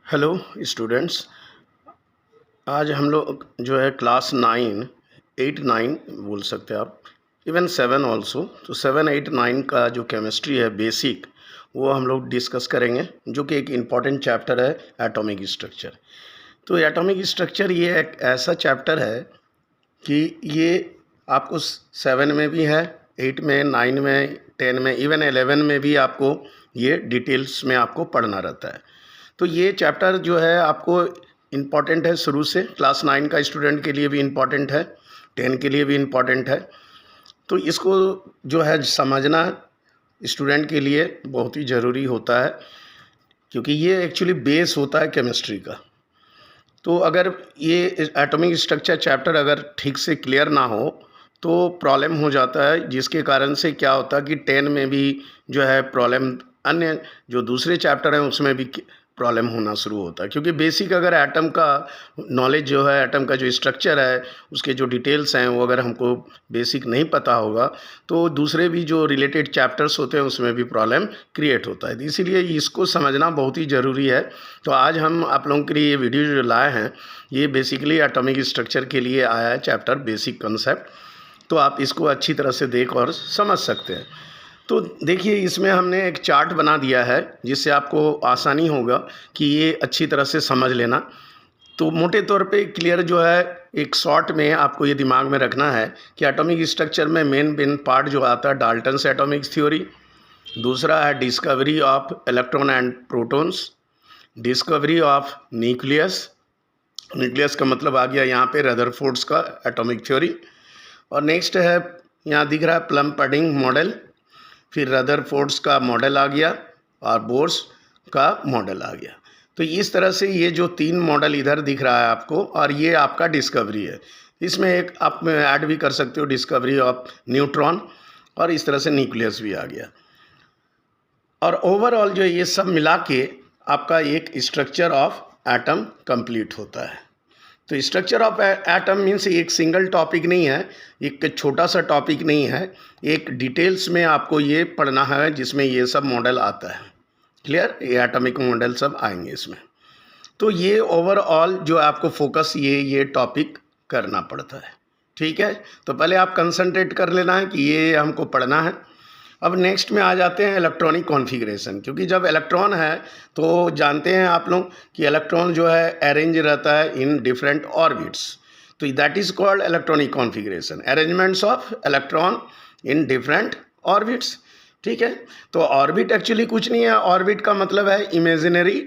Hello students. आज हम लोग जो है क्लास 9 बोल सकते हैं आप, इवन 7 ऑल्सो। तो 7 8 9 का जो केमिस्ट्री है बेसिक, वो हम लोग डिस्कस करेंगे, जो कि एक इम्पॉर्टेंट चैप्टर है एटॉमिक स्ट्रक्चर। तो एटॉमिक स्ट्रक्चर ये एक ऐसा चैप्टर है कि ये आपको 7 में भी है, 8 में, 9 में, 10 में, इवन 11 में भी आपको ये डिटेल्स में आपको पढ़ना रहता है। तो ये चैप्टर जो है आपको इम्पॉर्टेंट है शुरू से, क्लास 9 का स्टूडेंट के लिए भी इम्पॉर्टेंट है, 10 के लिए भी इम्पॉर्टेंट है। तो इसको जो है समझना स्टूडेंट के लिए बहुत ही ज़रूरी होता है, क्योंकि ये एक्चुअली बेस होता है केमिस्ट्री का। तो अगर ये एटॉमिक स्ट्रक्चर चैप्टर अगर ठीक से क्लियर ना हो तो प्रॉब्लम हो जाता है, जिसके कारण से क्या होता है कि 10 में भी जो है प्रॉब्लम, अन्य जो दूसरे चैप्टर हैं उसमें भी प्रॉब्लम होना शुरू होता है। क्योंकि बेसिक अगर एटम का नॉलेज जो है, एटम का जो स्ट्रक्चर है, उसके जो डिटेल्स हैं, वो अगर हमको बेसिक नहीं पता होगा तो दूसरे भी जो रिलेटेड चैप्टर्स होते हैं उसमें भी प्रॉब्लम क्रिएट होता है। इसीलिए इसको समझना बहुत ही ज़रूरी है। तो आज हम आप लोगों के लिए ये वीडियो जो लाए हैं, ये बेसिकली एटॉमिक स्ट्रक्चर के लिए आया है, चैप्टर बेसिक कंसेप्ट। तो आप इसको अच्छी तरह से देख और समझ सकते हैं। तो देखिए, इसमें हमने एक चार्ट बना दिया है जिससे आपको आसानी होगा कि ये अच्छी तरह से समझ लेना। तो मोटे तौर पे क्लियर जो है, एक शॉर्ट में आपको ये दिमाग में रखना है कि एटॉमिक स्ट्रक्चर में मेन पार्ट जो आता है डाल्टन्स एटॉमिक थ्योरी, दूसरा है discovery of electron and protons, discovery of nucleus, nucleus का मतलब आ गया यहाँ पे रदरफोर्ड्स का एटॉमिक थ्योरी, और नेक्स्ट है यहाँ दिख रहा है प्लम पडिंग मॉडल, फिर रदरफोर्ड्स का मॉडल आ गया और बोर्स का मॉडल आ गया। तो इस तरह से ये जो 3 मॉडल इधर दिख रहा है आपको, और ये आपका डिस्कवरी है। इसमें एक आप ऐड भी कर सकते हो डिस्कवरी ऑफ न्यूट्रॉन, और इस तरह से न्यूक्लियस भी आ गया। और ओवरऑल जो ये सब मिला के आपका एक स्ट्रक्चर ऑफ एटम कंप्लीट होता है। तो स्ट्रक्चर ऑफ एटम मीन्स एक सिंगल टॉपिक नहीं है, एक छोटा सा टॉपिक नहीं है, एक डिटेल्स में आपको ये पढ़ना है जिसमें ये सब मॉडल आता है। क्लियर? ये एटॉमिक मॉडल सब आएंगे इसमें। तो ये ओवरऑल जो आपको फोकस ये टॉपिक करना पड़ता है। ठीक है? तो पहले आप कंसंट्रेट कर लेना है कि ये हमको पढ़ना है। अब नेक्स्ट में आ जाते हैं इलेक्ट्रॉनिक कॉन्फ़िगरेशन, क्योंकि जब इलेक्ट्रॉन है तो जानते हैं आप लोग कि इलेक्ट्रॉन जो है अरेंज रहता है इन डिफरेंट ऑर्बिट्स। तो that is called electronic configuration, arrangements of electron in different orbits. ठीक है? तो ऑर्बिट एक्चुअली कुछ नहीं है, ऑर्बिट का मतलब है इमेजिनरी